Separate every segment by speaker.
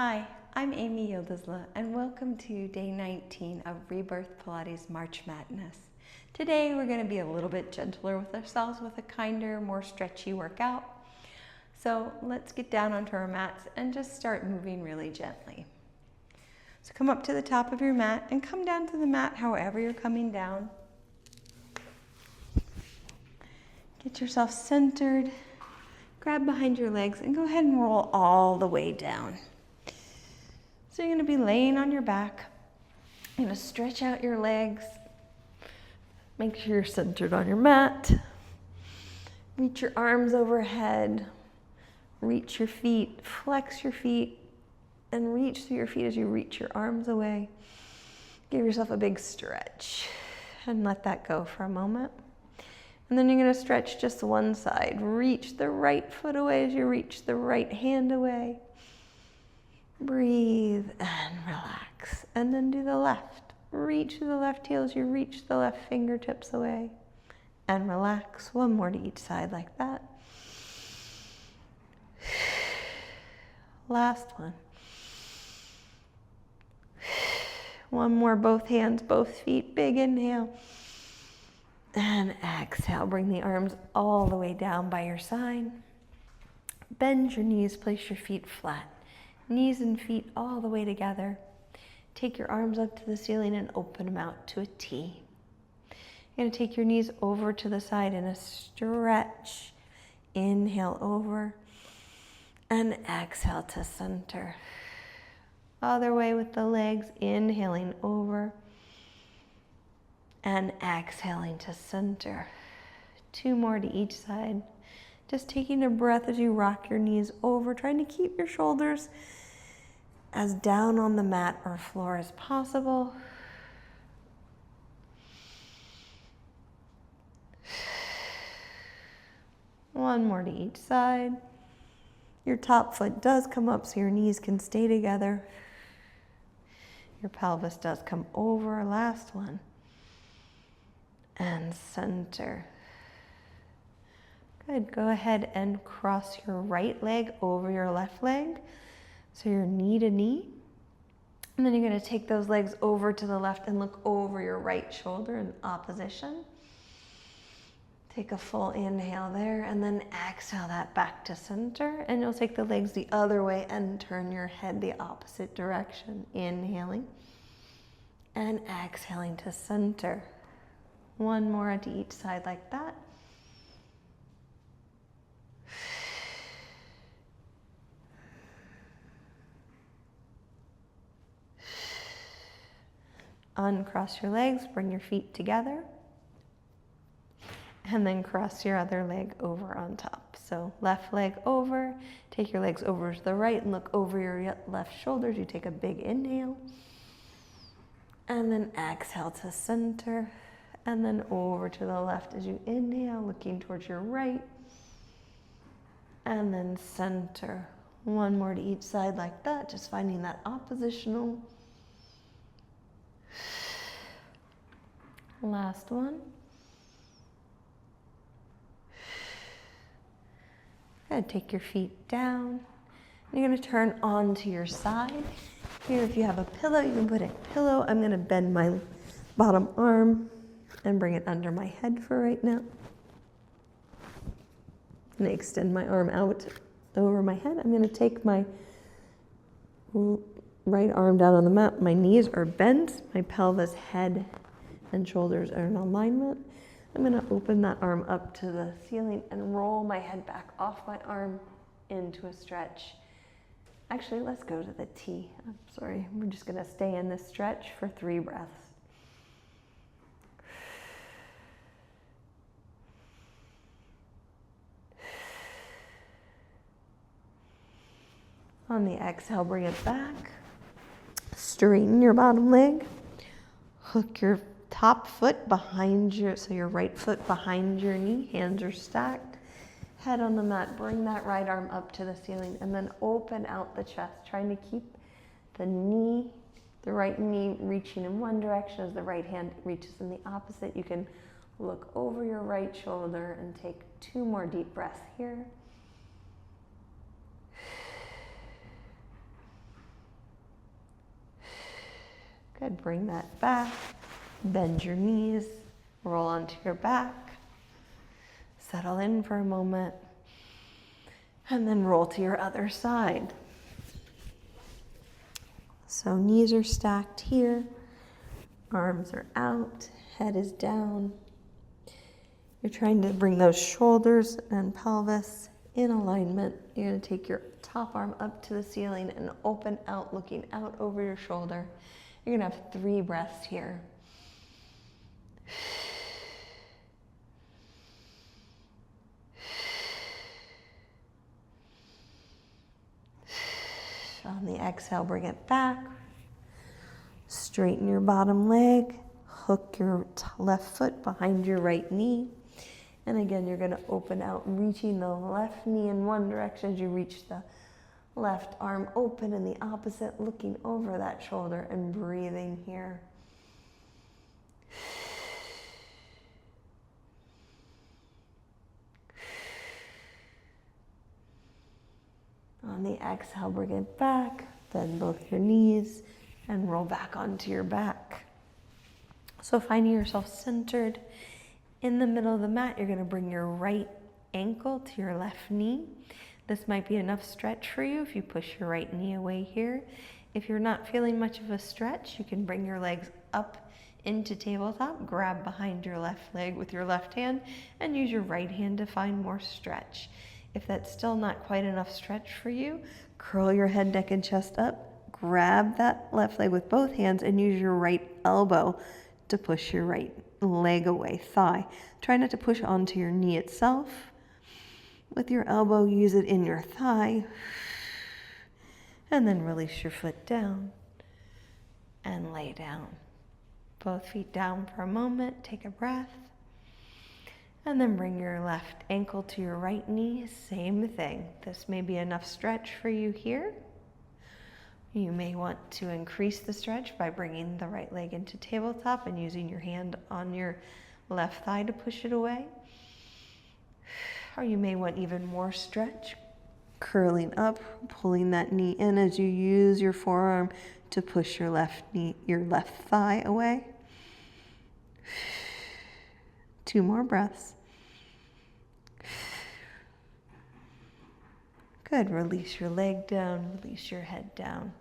Speaker 1: Hi, I'm Amy Yildizla, and welcome to day 19 of Rebirth Pilates March Madness. Today we're going to be a little bit gentler with ourselves with a kinder, more stretchy workout. So let's get down onto our mats and just start moving really gently. So come up to the top of your mat and come down to the mat however you're coming down. Get yourself centered, grab behind your legs, and go ahead and roll all the way down. So you're going to be laying on your back. You're going to stretch out your legs. Make sure you're centered on your mat. Reach your arms overhead. Reach your feet. Flex your feet. And reach through your feet as you reach your arms away. Give yourself a big stretch. And let that go for a moment. And then you're going to stretch just one side. Reach the right foot away as you reach the right hand away. Breathe and relax. And then do the left. Reach through the left heel as you reach the left fingertips away. And relax. One more to each side like that. Last one. One more, both hands, both feet. Big inhale. And exhale. Bring the arms all the way down by your side. Bend your knees. Place your feet flat. Knees and feet all the way together. Take your arms up to the ceiling and open them out to a T. You're going to take your knees over to the side in a stretch. Inhale over. And exhale to center. Other way with the legs. Inhaling over. And exhaling to center. Two more to each side. Just taking a breath as you rock your knees over, trying to keep your shoulders as down on the mat or floor as possible. One more to each side. Your top foot does come up so your knees can stay together. Your pelvis does come over. Last one. And center. Good. Go ahead and cross your right leg over your left leg. So you're knee to knee. And then you're going to take those legs over to the left and look over your right shoulder in opposition. Take a full inhale there and then exhale that back to center. And you'll take the legs the other way and turn your head the opposite direction. Inhaling and exhaling to center. One more to each side like that. Uncross your legs, bring your feet together. And then cross your other leg over on top. So left leg over, take your legs over to the right and look over your left shoulders. You take a big inhale. And then exhale to center. And then over to the left as you inhale, looking towards your right. And then center. One more to each side like that, just finding that oppositional. Last one. Good. Take your feet down. You're going to turn onto your side. Here, if you have a pillow, you can put a pillow. I'm going to bend my bottom arm and bring it under my head for right now. I'm going to extend my arm out over my head. I'm going to take my right arm down on the mat. My knees are bent. My pelvis, head, and shoulders are in alignment. I'm going to open that arm up to the ceiling and roll my head back off my arm into a stretch. Actually, let's go to the T. I'm sorry. We're just going to stay in this stretch for 3 breaths. On the exhale, bring it back. Straighten your bottom leg. Hook your top foot behind so your right foot behind your knee. Hands are stacked. Head on the mat. Bring that right arm up to the ceiling and then open out the chest, trying to keep the right knee reaching in one direction as the right hand reaches in the opposite. You can look over your right shoulder and take 2 more deep breaths here. Good, bring that back. Bend your knees, roll onto your back. Settle in for a moment. And then roll to your other side. So knees are stacked here. Arms are out, head is down. You're trying to bring those shoulders and pelvis in alignment. You're going to take your top arm up to the ceiling and open out, looking out over your shoulder. You're going to have 3 breaths here. On the exhale, bring it back. Straighten your bottom leg. Hook your left foot behind your right knee. And again, you're going to open out, reaching the left knee in one direction as you reach the left arm open in the opposite, looking over that shoulder and breathing here. On the exhale, bring it back, bend both your knees, and roll back onto your back. So finding yourself centered in the middle of the mat, you're going to bring your right ankle to your left knee. This might be enough stretch for you if you push your right knee away here. If you're not feeling much of a stretch, you can bring your legs up into tabletop, grab behind your left leg with your left hand, and use your right hand to find more stretch. If that's still not quite enough stretch for you, curl your head, neck, and chest up, grab that left leg with both hands, and use your right elbow to push your right leg away, thigh. Try not to push onto your knee itself. With your elbow, use it in your thigh, and then release your foot down and lay down. Both feet down for a moment, take a breath, and then bring your left ankle to your right knee, same thing. This may be enough stretch for you here. You may want to increase the stretch by bringing the right leg into tabletop and using your hand on your left thigh to push it away. Or you may want even more stretch, curling up, pulling that knee in as you use your forearm to push your left thigh away. 2 more breaths. Good, release your leg down, release your head down,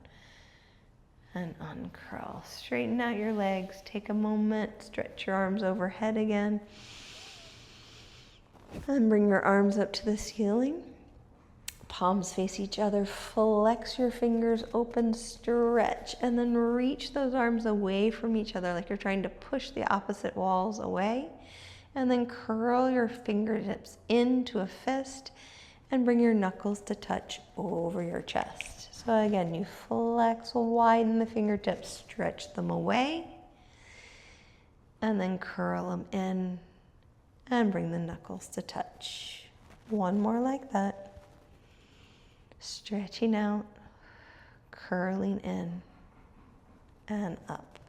Speaker 1: and uncurl. Straighten out your legs, take a moment, stretch your arms overhead again, and bring your arms up to the ceiling. Palms face each other, flex your fingers open, stretch, and then reach those arms away from each other like you're trying to push the opposite walls away. And then curl your fingertips into a fist and bring your knuckles to touch over your chest. So again, you flex, widen the fingertips, stretch them away, and then curl them in and bring the knuckles to touch. 1 more like that. Stretching out, curling in, and up.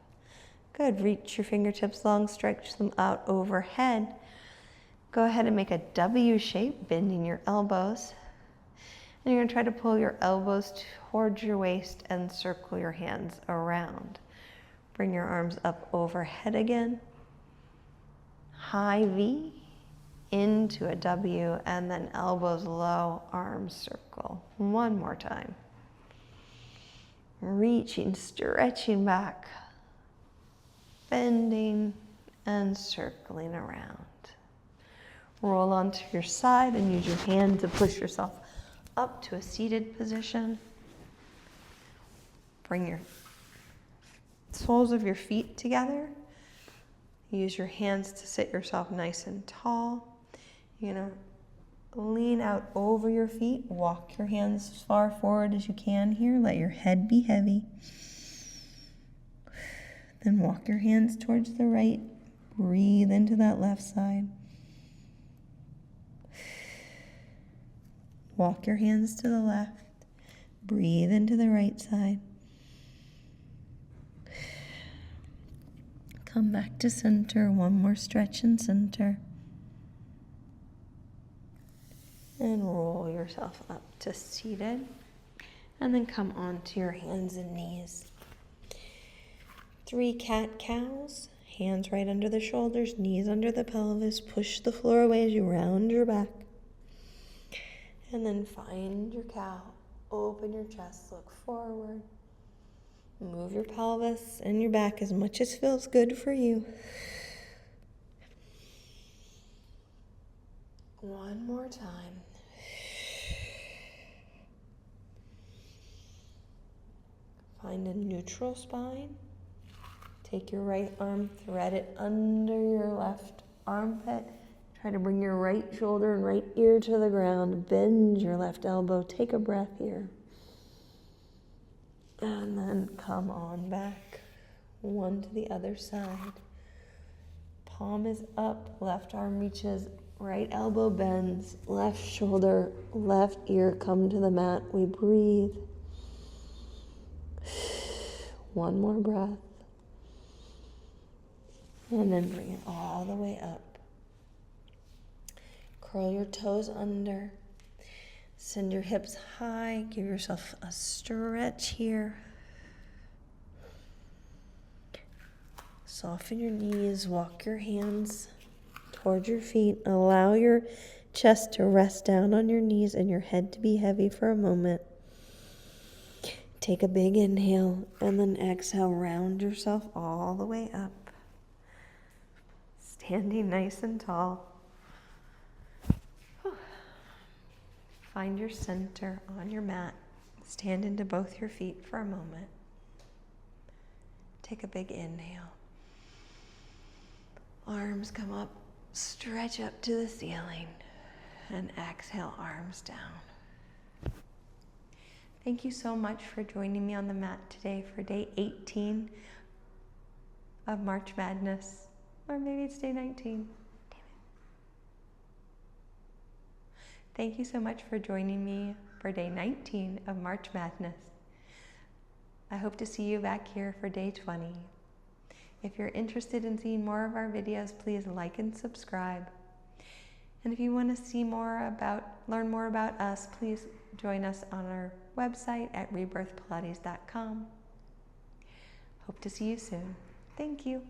Speaker 1: Good, reach your fingertips long, stretch them out overhead. Go ahead and make a W shape, bending your elbows. And you're going to try to pull your elbows towards your waist and circle your hands around. Bring your arms up overhead again. High V into a W, and then elbows low, arms circle. 1 more time. Reaching, stretching back, bending and circling around. Roll onto your side and use your hand to push yourself up to a seated position. Bring your soles of your feet together. Use your hands to sit yourself nice and tall. You're going to lean out over your feet. Walk your hands as far forward as you can here. Let your head be heavy. Then walk your hands towards the right. Breathe into that left side. Walk your hands to the left. Breathe into the right side. Come back to center. 1 more stretch in center. And roll yourself up to seated. And then come onto your hands and knees. 3 cat-cows. Hands right under the shoulders, knees under the pelvis. Push the floor away as you round your back. And then find your cow. Open your chest, look forward. Move your pelvis and your back as much as feels good for you. One more time. Find a neutral spine. Take your right arm, thread it under your left armpit. Try to bring your right shoulder and right ear to the ground. Bend your left elbow. Take a breath here. And then come on back. One to the other side. Palm is up. Left arm reaches. Right elbow bends. Left shoulder, left ear come to the mat. We breathe. One more breath. And then bring it all the way up. Curl your toes under. Send your hips high. Give yourself a stretch here. Soften your knees. Walk your hands towards your feet. Allow your chest to rest down on your knees and your head to be heavy for a moment. Take a big inhale and then exhale. Round yourself all the way up. Standing nice and tall. Find your center on your mat. Stand into both your feet for a moment. Take a big inhale. Arms come up, stretch up to the ceiling, and exhale, arms down. Thank you so much for joining me on the mat today for day 18 of March Madness. Or maybe it's day 19. Damn it. Thank you so much for joining me for day 19 of March Madness. I hope to see you back here for day 20. If you're interested in seeing more of our videos, please like and subscribe. And if you want to learn more about us, please join us on our website at rebirthpilates.com. Hope to see you soon. Thank you.